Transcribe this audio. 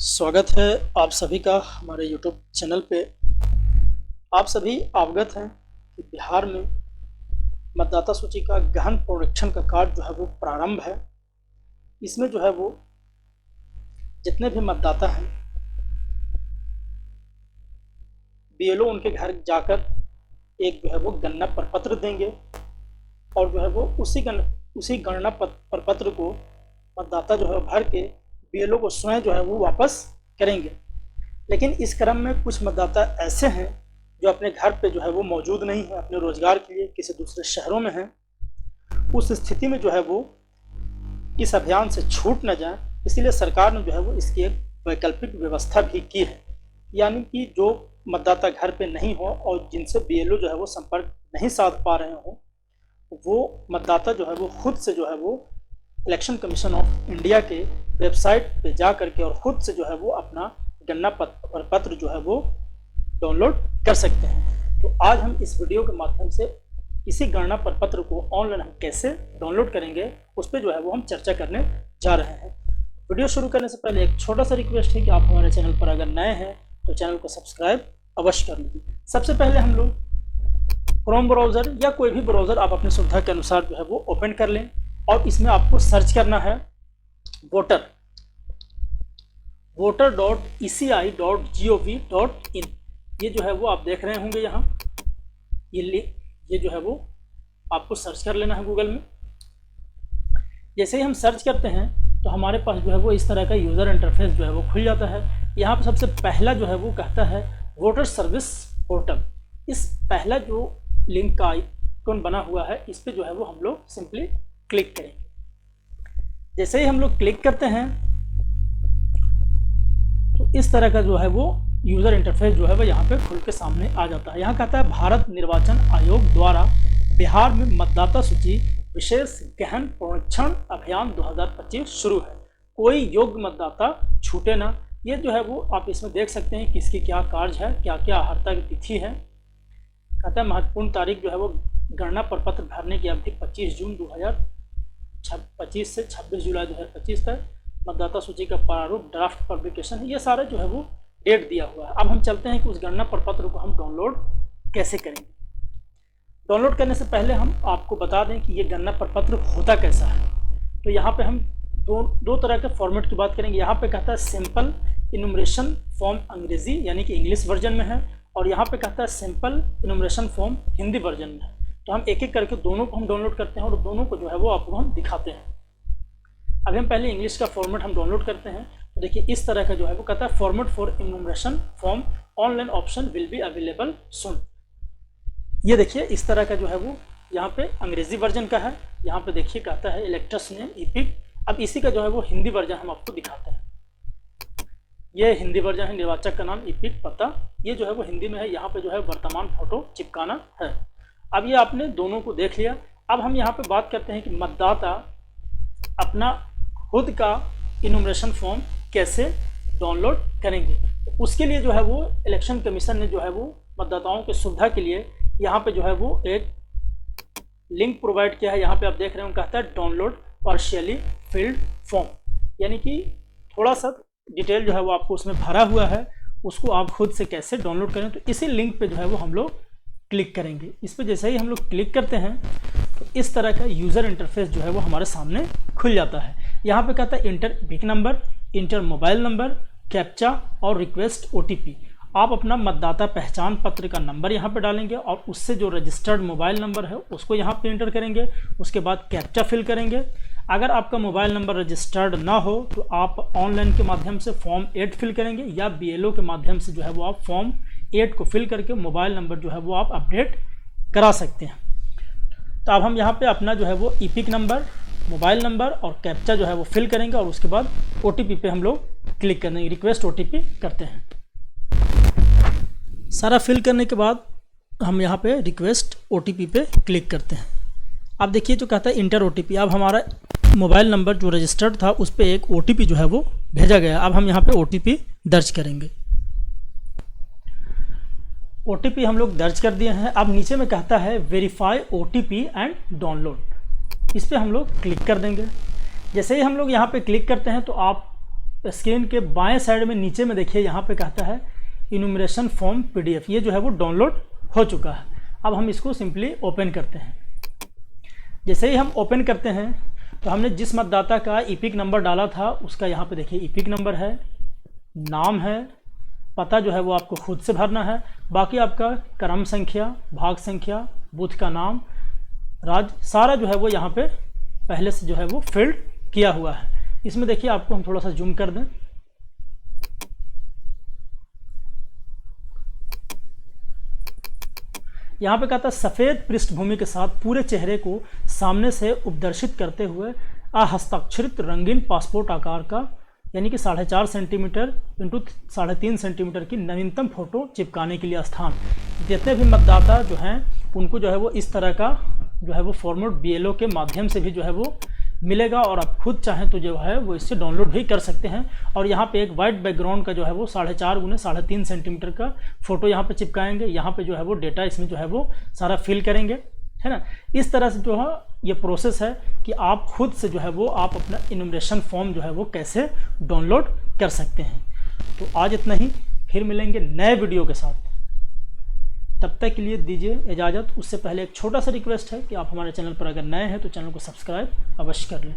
स्वागत है आप सभी का हमारे YouTube चैनल पे। आप सभी अवगत हैं कि बिहार में मतदाता सूची का गहन पुनरीक्षण का कार्य जो है वो प्रारंभ है। इसमें जो है वो जितने भी मतदाता हैं बीएलओ उनके घर जाकर एक जो है वो गणना प्रपत्र देंगे और जो है वो उसी गणना प्रपत्र को मतदाता जो है भर के बीएलओ को स्वयं जो है वो वापस करेंगे। लेकिन इस क्रम में कुछ मतदाता ऐसे हैं जो अपने घर पे जो है वो मौजूद नहीं है, अपने रोजगार के लिए किसी दूसरे शहरों में हैं। उस स्थिति में जो है वो इस अभियान से छूट न जाए, इसीलिए सरकार ने जो है वो इसकी एक वैकल्पिक व्यवस्था भी की है। यानी कि जो मतदाता घर पे नहीं हो और जिनसे बीएलओ जो है वो संपर्क नहीं साध पा रहे हो, वो मतदाता जो है वो खुद से जो है वो इलेक्शन कमीशन ऑफ इंडिया के वेबसाइट पे जा करके और खुद से जो है वो अपना गणना पत्र जो है वो डाउनलोड कर सकते हैं। तो आज हम इस वीडियो के माध्यम से इसी गणना प्रपत्र को ऑनलाइन हम कैसे डाउनलोड करेंगे उस पर जो है वो हम चर्चा करने जा रहे हैं। वीडियो शुरू करने से पहले एक छोटा सा रिक्वेस्ट है कि आप हमारे चैनल पर अगर नए हैं तो चैनल को सब्सक्राइब अवश्य कर लीजिए। सबसे पहले हम लोग क्रोम ब्राउज़र या कोई भी ब्राउज़र आप अपनी सुविधा के अनुसार जो है वो ओपन कर लें और इसमें आपको सर्च करना है voter.eci.gov.in। ये जो है वो आप देख रहे होंगे यहाँ, ये जो है वो आपको सर्च कर लेना है गूगल में। जैसे ही हम सर्च करते हैं तो हमारे पास जो है वो इस तरह का यूज़र इंटरफेस जो है वो खुल जाता है। यहाँ पर सबसे पहला जो है वो कहता है वोटर सर्विस पोर्टल। इस पहला जो लिंक का आइकन बना हुआ है इस पर जो है वो हम लोग सिंपली क्लिक करेंगे। जैसे ही हम लोग क्लिक करते हैं तो इस तरह का जो है वो यूज़र इंटरफेस जो है वो यहाँ पे खुल के सामने आ जाता है। यहाँ कहता है भारत निर्वाचन आयोग द्वारा बिहार में मतदाता सूची विशेष गहन पुनरीक्षण अभियान 2025 शुरू है, कोई योग्य मतदाता छूटे ना। ये जो है वो आप इसमें देख सकते हैं किसकी क्या कार्य है, क्या क्या अर्हता की तिथि है। कहता है महत्वपूर्ण तारीख जो है वो गणना प्रपत्र भरने की अवधि 25 जून 2025 से 26 जुलाई 2025 तक। मतदाता सूची का प्रारूप ड्राफ्ट पब्लिकेशन है। ये सारा जो है वो डेट दिया हुआ है। अब हम चलते हैं कि उस गणना प्रपत्र को हम डाउनलोड कैसे करेंगे। डाउनलोड करने से पहले हम आपको बता दें कि ये गणना प्रपत्र होता कैसा है। तो यहाँ पे हम दो तरह के फॉर्मेट की बात करेंगे। यहाँ पे कहता है सिंपल इनुमरेशन फॉर्म अंग्रेजी यानी कि इंग्लिश वर्जन में है, और यहाँ पे कहता है simple enumeration form Hindi version में है। तो हम एक एक करके दोनों को हम डाउनलोड करते हैं और दोनों को जो है वो आपको हम दिखाते हैं। अभी हम पहले इंग्लिश का फॉर्मेट हम डाउनलोड करते हैं। तो देखिए इस तरह का जो है वो कहता है format for enumeration form online option will be available सून। ये देखिए इस तरह का जो है वो यहाँ पे अंग्रेजी वर्जन का है। यहाँ पे देखिए कहता है इलेक्टर्स नेम ईपिक। अब इसी का जो है वो हिंदी वर्जन हम आपको दिखाते हैं। ये हिंदी वर्जन है, निर्वाचक का नाम ईपिक पता, ये जो है वो हिंदी में है। यहाँ पे जो है वर्तमान फोटो चिपकाना है। अब ये आपने दोनों को देख लिया। अब हम यहाँ पे बात करते हैं कि मतदाता अपना खुद का इनुमरेशन फॉर्म कैसे डाउनलोड करेंगे। उसके लिए जो है वो इलेक्शन कमीशन ने जो है वो मतदाताओं की सुविधा के लिए यहाँ पे जो है वो एक लिंक प्रोवाइड किया है। यहाँ पे आप देख रहे हो कहता है डाउनलोड पार्शियली फिल्ड फॉर्म, यानी कि थोड़ा सा डिटेल जो है वो आपको उसमें भरा हुआ है, उसको आप खुद से कैसे डाउनलोड करें। तो इसी लिंक पे जो है वो हम लोग क्लिक करेंगे। इस पर जैसे ही हम लोग क्लिक करते हैं तो इस तरह का यूज़र इंटरफेस जो है वो हमारे सामने खुल जाता है। यहाँ पे कहता है enter pick number, enter mobile number, captcha और रिक्वेस्ट ओटीपी। आप अपना मतदाता पहचान पत्र का नंबर यहाँ पे डालेंगे और उससे जो रजिस्टर्ड मोबाइल नंबर है उसको यहाँ पे इंटर करेंगे। उसके बाद कैप्चा फिल करेंगे। अगर आपका मोबाइल नंबर रजिस्टर्ड ना हो तो आप ऑनलाइन के माध्यम से फॉर्म 8 फिल करेंगे या बीएलओ के माध्यम से जो है वो आप फॉर्म 8 को फिल करके मोबाइल नंबर जो है वो आप अपडेट करा सकते हैं। तो अब हम यहाँ पे अपना जो है वो ईपिक नंबर, मोबाइल नंबर और कैप्चा जो है वो फिल करेंगे और उसके बाद ओटीपी पे हम लोग क्लिक करेंगे, रिक्वेस्ट ओटीपी करते हैं। सारा फिल करने के बाद हम यहाँ पे रिक्वेस्ट ओटीपी पे क्लिक करते हैं। अब देखिए जो कहता है इंटर ओटीपी। अब हमारा मोबाइल नंबर जो रजिस्टर्ड था उस पर एक ओटीपी जो है वो भेजा गया। अब हम यहाँ पे ओटीपी दर्ज करेंगे। ओटीपी हम लोग दर्ज कर दिए हैं। अब नीचे में कहता है वेरीफाई ओटीपी एंड डाउनलोड, इस पर हम लोग क्लिक कर देंगे। जैसे ही हम लोग यहाँ पे क्लिक करते हैं तो आप स्क्रीन के बाएं साइड में नीचे में देखिए यहाँ पे कहता है इनुमरेशन फॉर्म PDF, ये जो है वो डाउनलोड हो चुका है। अब हम इसको सिंपली ओपन करते हैं। जैसे ही हम ओपन करते हैं तो हमने जिस मतदाता का ईपिक नंबर डाला था उसका यहाँ पे देखिए ईपिक नंबर है, नाम है, पता जो है वो आपको खुद से भरना है, बाकी आपका क्रम संख्या, भाग संख्या, बूथ का नाम, राज्य, सारा जो है वो यहाँ पे पहले से जो है वो फिल्ड किया हुआ है। इसमें देखिए आपको हम थोड़ा सा जूम कर दें, यहाँ पे कहता है सफ़ेद पृष्ठभूमि के साथ पूरे चेहरे को सामने से उपदर्शित करते हुए अहस्ताक्षरित रंगीन पासपोर्ट आकार का यानी कि 4.5 सेंटीमीटर इंटू 3.5 सेंटीमीटर की नवीनतम फोटो चिपकाने के लिए स्थान। जितने भी मतदाता जो हैं उनको जो है वो इस तरह का जो है वो फॉर्मेट BLO के माध्यम से भी जो है वो मिलेगा, और आप खुद चाहें तो जो है वो इससे डाउनलोड भी कर सकते हैं। और यहाँ पे एक वाइट बैकग्राउंड का जो है वो 4.5 गुने 3.5 सेंटीमीटर का फोटो यहाँ पे चिपकाएंगे। यहाँ पे जो है वो डेटा इसमें जो है वो सारा फिल करेंगे, है ना। इस तरह से जो है ये प्रोसेस है कि आप खुद से जो है वो आप अपना इनुमरेशन फॉर्म जो है वो कैसे डाउनलोड कर सकते हैं। तो आज इतना ही, फिर मिलेंगे नए वीडियो के साथ। तब तक के लिए दीजिए इजाज़त। उससे पहले एक छोटा सा रिक्वेस्ट है कि आप हमारे चैनल पर अगर नए हैं तो चैनल को सब्सक्राइब अवश्य कर लें।